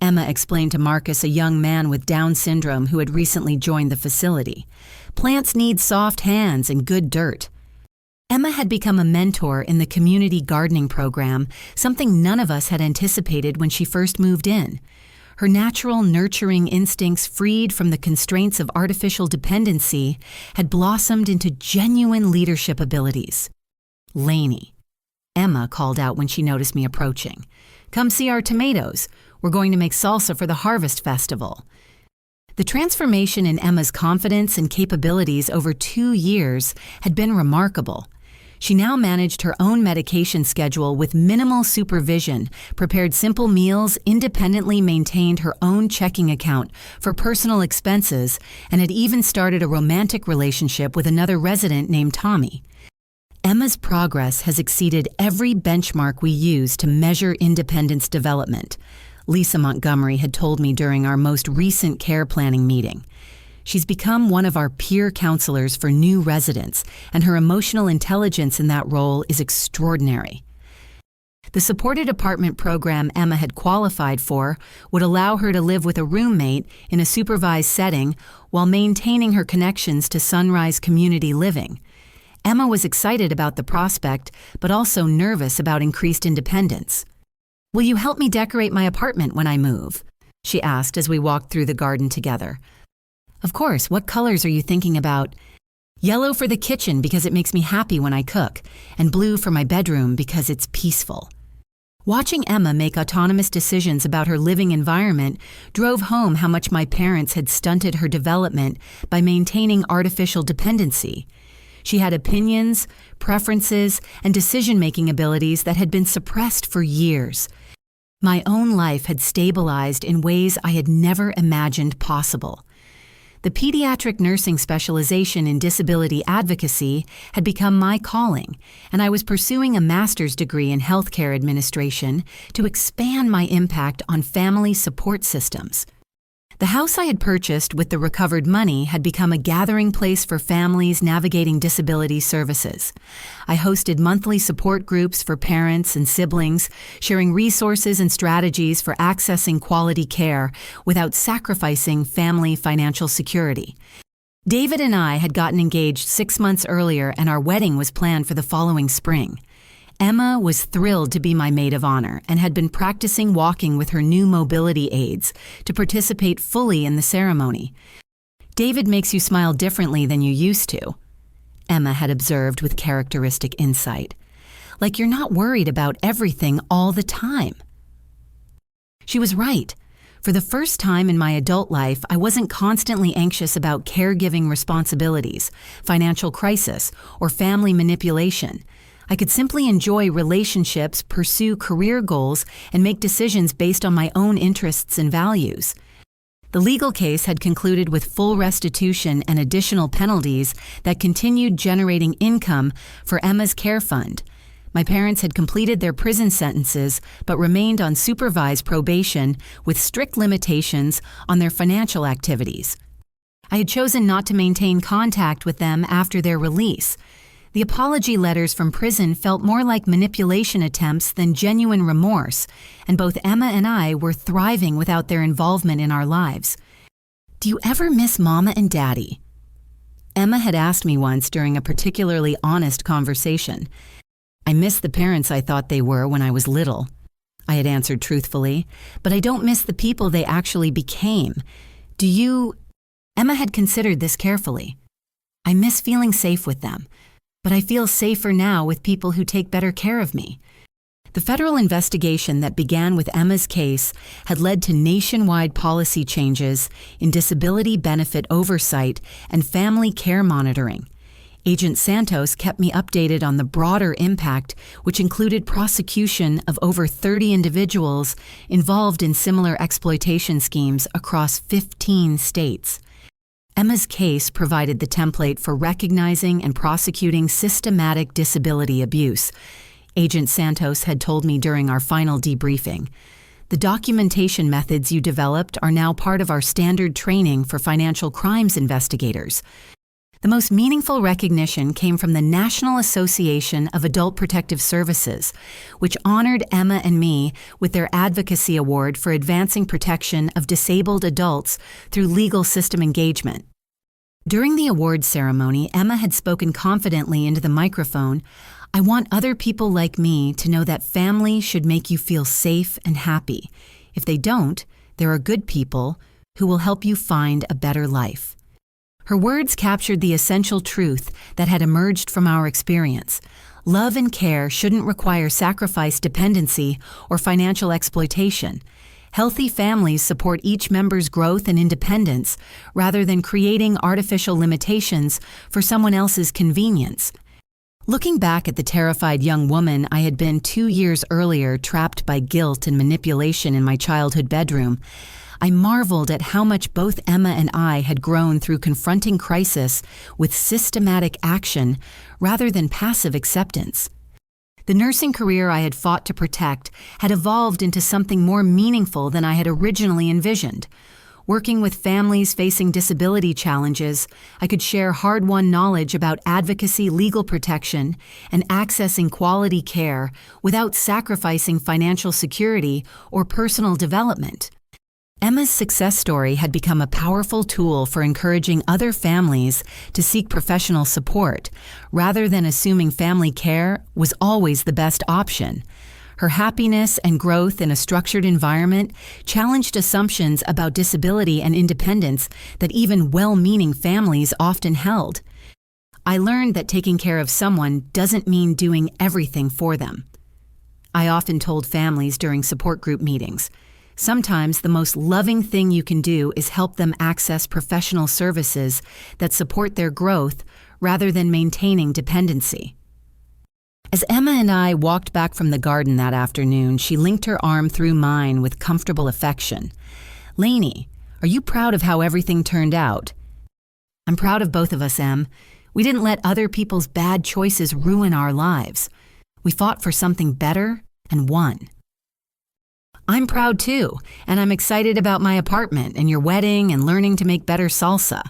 Emma explained to Marcus, a young man with Down syndrome who had recently joined the facility. "Plants need soft hands and good dirt." Emma had become a mentor in the community gardening program, something none of us had anticipated when she first moved in. Her natural nurturing instincts, freed from the constraints of artificial dependency, had blossomed into genuine leadership abilities. "Lainey," Emma called out when she noticed me approaching. "Come see our tomatoes. We're going to make salsa for the Harvest Festival." The transformation in Emma's confidence and capabilities over 2 years had been remarkable. She now managed her own medication schedule with minimal supervision, prepared simple meals, independently maintained her own checking account for personal expenses, and had even started a romantic relationship with another resident named Tommy. Emma's progress has exceeded every benchmark we use to measure independence development, Lisa Montgomery had told me during our most recent care planning meeting. She's become one of our peer counselors for new residents, and her emotional intelligence in that role is extraordinary. The supported apartment program Emma had qualified for would allow her to live with a roommate in a supervised setting while maintaining her connections to Sunrise Community Living. Emma was excited about the prospect, but also nervous about increased independence. "Will you help me decorate my apartment when I move?" she asked as we walked through the garden together. "Of course. What colors are you thinking about?" "Yellow for the kitchen because it makes me happy when I cook, and blue for my bedroom because it's peaceful." Watching Emma make autonomous decisions about her living environment drove home how much my parents had stunted her development by maintaining artificial dependency. She had opinions, preferences, and decision-making abilities that had been suppressed for years. My own life had stabilized in ways I had never imagined possible. The pediatric nursing specialization in disability advocacy had become my calling, and I was pursuing a master's degree in healthcare administration to expand my impact on family support systems. The house I had purchased with the recovered money had become a gathering place for families navigating disability services. I hosted monthly support groups for parents and siblings, sharing resources and strategies for accessing quality care without sacrificing family financial security. David and I had gotten engaged 6 months earlier, and our wedding was planned for the following spring. Emma was thrilled to be my maid of honor and had been practicing walking with her new mobility aids to participate fully in the ceremony. "David makes you smile differently than you used to," Emma had observed with characteristic insight. "Like you're not worried about everything all the time." She was right. For the first time in my adult life, I wasn't constantly anxious about caregiving responsibilities, financial crisis, or family manipulation. I could simply enjoy relationships, pursue career goals, and make decisions based on my own interests and values. The legal case had concluded with full restitution and additional penalties that continued generating income for Emma's care fund. My parents had completed their prison sentences but remained on supervised probation with strict limitations on their financial activities. I had chosen not to maintain contact with them after their release. The apology letters from prison felt more like manipulation attempts than genuine remorse, and both Emma and I were thriving without their involvement in our lives. "Do you ever miss Mama and Daddy?" Emma had asked me once during a particularly honest conversation. "I miss the parents I thought they were when I was little," I had answered truthfully, "but I don't miss the people they actually became. Do you?" Emma had considered this carefully. "I miss feeling safe with them. But I feel safer now with people who take better care of me." The federal investigation that began with Emma's case had led to nationwide policy changes in disability benefit oversight and family care monitoring. Agent Santos kept me updated on the broader impact, which included prosecution of over 30 individuals involved in similar exploitation schemes across 15 states. Emma's case provided the template for recognizing and prosecuting systematic disability abuse. Agent Santos had told me during our final debriefing. "The documentation methods you developed are now part of our standard training for financial crimes investigators." The most meaningful recognition came from the National Association of Adult Protective Services, which honored Emma and me with their Advocacy Award for advancing protection of disabled adults through legal system engagement. During the award ceremony, Emma had spoken confidently into the microphone, "I want other people like me to know that family should make you feel safe and happy. If they don't, there are good people who will help you find a better life." Her words captured the essential truth that had emerged from our experience. Love and care shouldn't require sacrifice, dependency, or financial exploitation. Healthy families support each member's growth and independence rather than creating artificial limitations for someone else's convenience. Looking back at the terrified young woman I had been 2 years earlier, trapped by guilt and manipulation in my childhood bedroom, I marveled at how much both Emma and I had grown through confronting crisis with systematic action rather than passive acceptance. The nursing career I had fought to protect had evolved into something more meaningful than I had originally envisioned. Working with families facing disability challenges, I could share hard-won knowledge about advocacy, legal protection, and accessing quality care without sacrificing financial security or personal development. Emma's success story had become a powerful tool for encouraging other families to seek professional support, rather than assuming family care was always the best option. Her happiness and growth in a structured environment challenged assumptions about disability and independence that even well-meaning families often held. I learned that taking care of someone doesn't mean doing everything for them. I often told families during support group meetings, sometimes the most loving thing you can do is help them access professional services that support their growth rather than maintaining dependency. As Emma and I walked back from the garden that afternoon, she linked her arm through mine with comfortable affection. "Lainey, are you proud of how everything turned out?" "I'm proud of both of us, Em. We didn't let other people's bad choices ruin our lives. We fought for something better and won." "I'm proud too, and I'm excited about my apartment and your wedding and learning to make better salsa."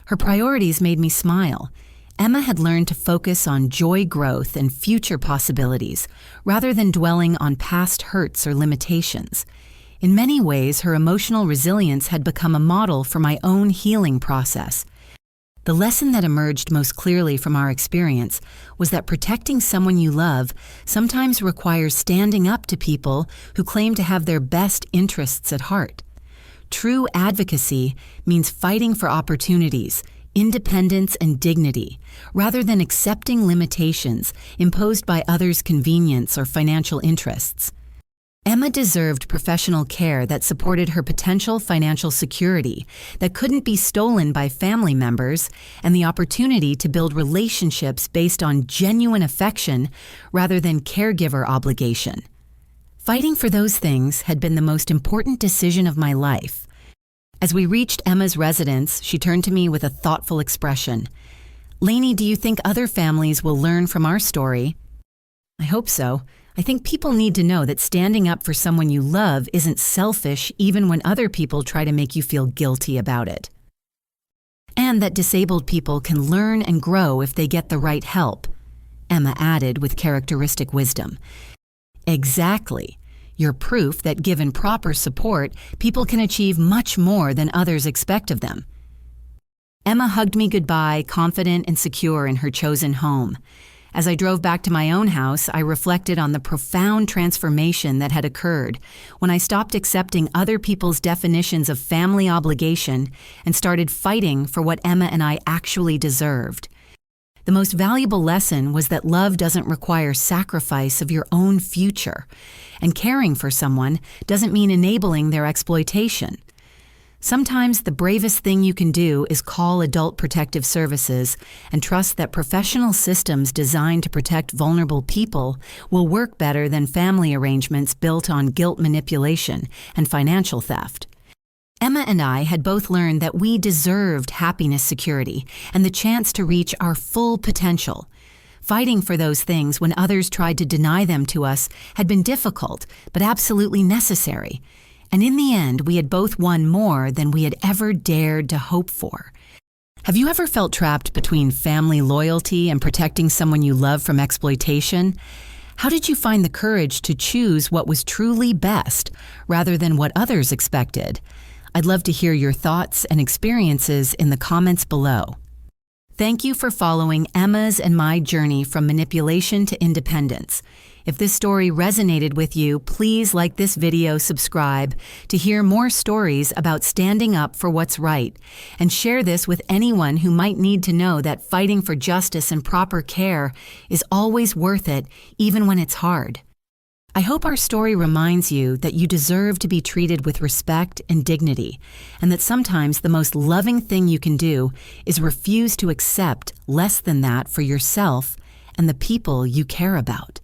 Her priorities made me smile. Emma had learned to focus on joy growth and future possibilities, rather than dwelling on past hurts or limitations. In many ways, her emotional resilience had become a model for my own healing process. The lesson that emerged most clearly from our experience was that protecting someone you love sometimes requires standing up to people who claim to have their best interests at heart. True advocacy means fighting for opportunities, independence, and dignity, rather than accepting limitations imposed by others' convenience or financial interests. Emma deserved professional care that supported her potential financial security, that couldn't be stolen by family members, and the opportunity to build relationships based on genuine affection rather than caregiver obligation. Fighting for those things had been the most important decision of my life. As we reached Emma's residence, she turned to me with a thoughtful expression. "Lainey, do you think other families will learn from our story?" "I hope so. I think people need to know that standing up for someone you love isn't selfish even when other people try to make you feel guilty about it. And that disabled people can learn and grow if they get the right help," Emma added with characteristic wisdom. "Exactly. You're proof that given proper support, people can achieve much more than others expect of them." Emma hugged me goodbye, confident and secure in her chosen home. As I drove back to my own house, I reflected on the profound transformation that had occurred when I stopped accepting other people's definitions of family obligation and started fighting for what Emma and I actually deserved. The most valuable lesson was that love doesn't require sacrifice of your own future, and caring for someone doesn't mean enabling their exploitation. Sometimes the bravest thing you can do is call Adult Protective Services and trust that professional systems designed to protect vulnerable people will work better than family arrangements built on guilt manipulation and financial theft. Emma and I had both learned that we deserved happiness, security, and the chance to reach our full potential. Fighting for those things when others tried to deny them to us had been difficult, but absolutely necessary. And in the end, we had both won more than we had ever dared to hope for. Have you ever felt trapped between family loyalty and protecting someone you love from exploitation? How did you find the courage to choose what was truly best rather than what others expected? I'd love to hear your thoughts and experiences in the comments below. Thank you for following Emma's and my journey from manipulation to independence. If this story resonated with you, please like this video, subscribe to hear more stories about standing up for what's right, and share this with anyone who might need to know that fighting for justice and proper care is always worth it, even when it's hard. I hope our story reminds you that you deserve to be treated with respect and dignity, and that sometimes the most loving thing you can do is refuse to accept less than that for yourself and the people you care about.